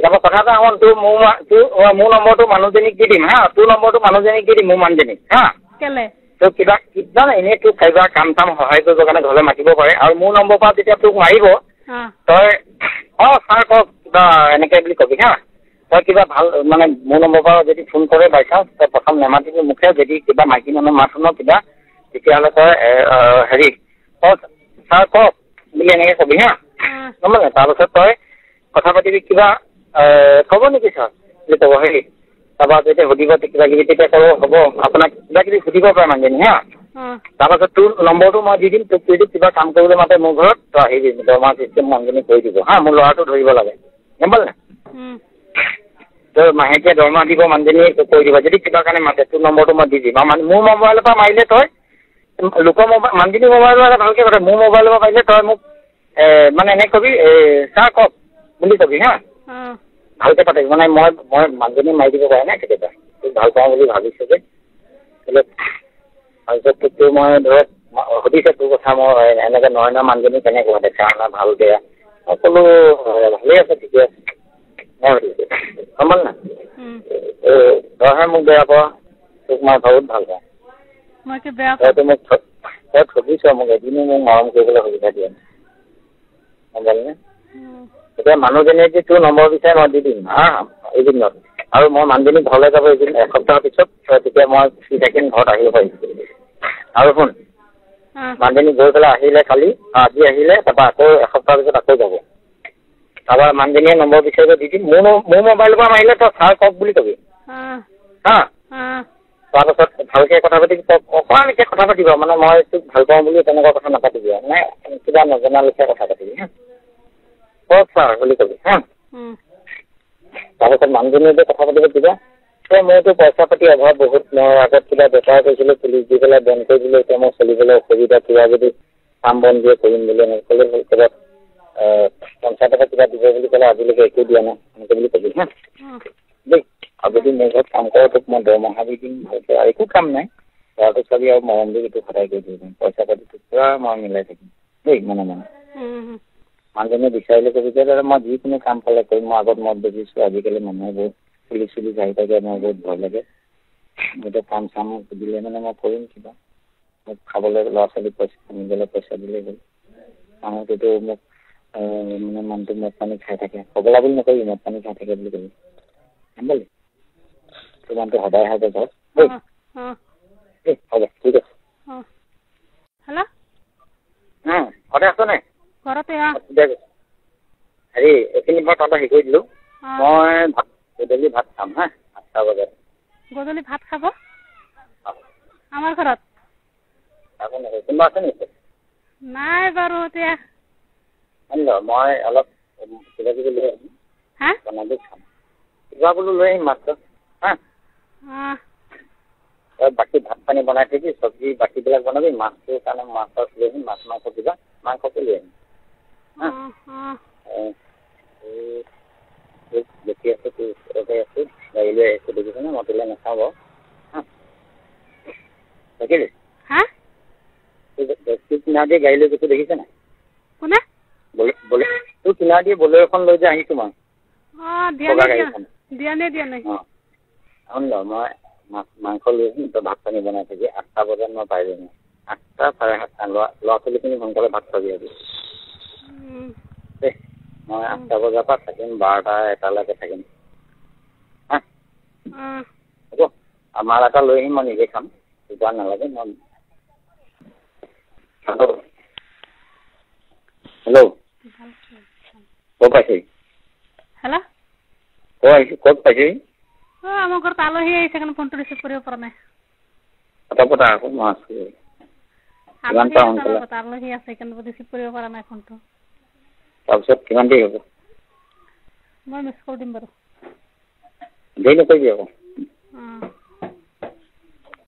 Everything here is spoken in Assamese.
তাৰপৰা কথা এটা হ'ল মোৰ নম্বৰটো মানুহজনীক দি দিম হা তোৰ নম্বৰটো মানুহজনীক দি দিম মোৰ মানুহজনীক হা কেলে তো কিবা এনেই তোক কিবা কাম চাম সহায় কৰিবৰ কাৰণে ঘৰলৈ মাতিব পাৰে আৰু মোৰ নম্বৰ পৰা যেতিয়া তোক মাৰিব তই ছাৰ কওক কিবা এনেকৈ বুলি কবি হা তই কিবা ভাল মানে মোৰ নম্বৰ পৰা যদি ফোন কৰে বাই চান্স তই প্ৰথম নেমাতিবি মুখে যদি কিবা মাইকী মানুহ মাত শুন কিবা তেতিয়াহ'লে তই হেৰি ছাৰ কওক বুলি এনেকৈ কবি হা গম পালে তাৰপিছত তই কথা পাতিবি কিবা ক'ব নেকি ছাৰ বুলি ক'ব হেৰি তাৰপৰা যেতিয়া সুধিব কিবা কিবি তেতিয়া ক'ব হ'ব আপোনাক কিবা কিবি সুধিব পাৰে মানুহজনী হা তাৰপাছত তোৰ নম্বৰটো মই দি দিম তোক যদি কিবা কাম কৰিবলৈ মাতে মোৰ ঘৰত তই আহিবি দৰমহা চিষ্টেম মানুহজনী কৰি দিব হা মোৰ ল'ৰাটো ধৰিব লাগে গম পালে তই মাহেকীয়া দৰমহা দিব মানুহজনীয়ে কৰি দিব যদি কিবা কাৰণে মাতে তোৰ নম্বৰটো মই দি দিম আৰু মোৰ মোবাইলৰ পৰা মাৰিলে তই লোকৰ মোবাইল মানুহজনী মোবাইলৰ ভালকৈ কথা মোৰ মোবাইলৰ পৰা মাৰিলে তই মোক মানে এনেকৈ কবি ছাৰ কওক বুলি কবি হা ভালকৈ পাতিবি মানে মই মানুহজনী মাৰি দিব পাৰে নাই কেতিয়াবা তোক ভাল পাওঁ বুলি ভাবিছোঁ যে তাৰপিছত তোৰ মই ধৰক সুধিছে তোৰ কথা মই এনেকৈ নহয় মানুহজনী কেনেকুৱা দেখা শুনা ভাল বেয়া সকলো ভালেই আছে ঠিকে আছে মই সুধিছোঁ গম পালি না তইহে মোক বেয়া পোৱা তোক মই বহুত ভাল পাওঁ তইতো মোক তই ঠগিছ মোক এদিনো মোক মৰম কৰিবলৈ সুবিধা দিয়া নাই গম পালিনে এতিয়া মানুহজনীয়ে যে তোৰ নম্বৰ বিচাৰে মই দি দিম হা এইকেইদিনত আৰু মই মানুহজনী ঘৰলৈ যাব এইকেইদিন এসপ্তাহৰ পিছত তেতিয়া মই ফ্ৰী থাকিম ঘৰত আহিব পাৰিম আৰু শুন মানুহজনী গৈ পেলাই আহিলে কালি আজি আহিলে তাৰপৰা আকৌ এসপ্তাহৰ পিছত আকৌ যাব তাৰপৰা মানুহজনীয়ে নম্বৰ বিচাৰিব দি দিম মোৰ মোবাইলৰ পৰা মাৰিলে তই ছাৰ কওক বুলি কবি হা তাৰপাছত ভালকৈ কথা পাতিবি অকণমানকৈ কথা পাতিব মানে মই তোক ভাল পাওঁ বুলি তেনেকুৱা কথা নাপাতিবি মানে কিবা নজনা লেখীয়া কথা পাতিবি হা কওক ছাৰ বুলি কবি হা তাৰপাছত মানুহজনীয়ে যে কথা পাতিব কিবা মোৰতো পইচা পাতি অভাৱ বহুত মই আগত কিবা বেপাৰ কৰিছিলোঁ পুলিচ দি পেলাই বন্ধ কৰি দিলোঁ এতিয়া মই চলিবলৈ অসুবিধা কিবা যদি কাম বন দিয়ে কৰিম বুলি এনেকৈ ক'লে ক'ৰবাত পঞ্চায়তৰ কিবা দিব বুলি ক'লে আজিলৈকে একো দিয়া নাই এনেকৈ বুলি কবি হা দেই আৰু যদি মোৰ ঘৰত কাম কৰোঁ তোক মই দৰমহা দি দিম ভালকৈ আৰু একো কাম নাই ল'ৰাটো চাবি আৰু মৰম দি এইটো সদায় কৰি দিম পইচা পাতি তোক পূৰা মই মিলাই থাকিম দেই মানে মানুহজনীয়ে বিচাৰিলে কবি যে মই যিকোনো কাম পালে কৰিম মই আগত মদ বেচিছোঁ আজিকালি মানুহে বহুত পুলিচ চুলিচ আহি থাকে মোৰ বহুত ভয় লাগে এতিয়া কাম চাম দিলে মানে মই কৰিম কিবা মোক খাবলৈ ল'ৰা ছোৱালী পইচা কিনিবলৈ পইচা দিলে হ'ল মানুহটোতো মোক মানে মানুহটো মদ পানী খাই থাকে পগলা বুলি নকবি মদ পানী খাই থাকে বুলি কবি গম পালি তোৰ মানুহটো সদায় আহে ঘৰত দেই দেই হ'ব ঠিক আছে হেল্ল' সদায় আছ নাই ঘৰতে হেৰি এইখিনি মই তহঁতক হেৰি কৰি দিলোঁ মই গধূলি ভাত খাম হা 8টা বজাত গধূলি ভাত খাব আমাৰ ঘৰত কোনোবা আছে নেকি নাই বাৰু এতিয়া মই অলপ কিবা কিবি লৈ আহিম বনাই দি খাম কিবা বোলো লৈ আহিম মাত্ৰ হা তই বাকী ভাত পানী বনাই থবি চব্জি বাকীবিলাক বনাবি মাছটোৰ কাৰণে মাছ লৈ আহিম মাছ মাংস কিবা মাংসকে লৈ আহিম দেখি আছোঁ তোৰ ওচৰতে আছোঁ গাড়ী লৈ আহিছোঁ দেখিছনে মই তোলৈ নাচাওঁ বাৰু হা দেখিলি তোৰ কিনাৰ দিয়ে গাড়ী লৈ গৈছোঁ দেখিছে নাই কোনে তোৰ কিনাৰ দিয়ে বলেৰ' এখন লৈ যে আহিছোঁ মই বগা গাড়ীখন শুন ল মই মাংস লৈ আহিম তই ভাত পানী বনাই থাকি 8টা বজাত মই পাই যাম 8টা 7:30 ল'ৰা ছোৱালীখিনি সোনকালে ভাত খাবি আজি দেই মই 8টা বজাৰ পৰা থাকিম 12টা 1টালৈকে থাকিম হা হ'ব আমাৰ এটা লৈ আহিম মই নিজে খাম কিবা নালাগে মই হেল্ল' ক'ত পাইছেহি হেল্ল' ক'ত পাইছেহি আমাৰ ঘৰত আলহী আহিছে কাৰণে ফোনটো ৰিচিভ কৰিব পৰা নাই পতা আকৌ মই আছোঁ আলহী আছে কিন্তু ৰিচিভ কৰিব পৰা নাই ফোনটো তাৰপিছত কিমান দেৰি হ'ব মই মিছ কল দিম বাৰু দেৰি নকৰিবি আকৌ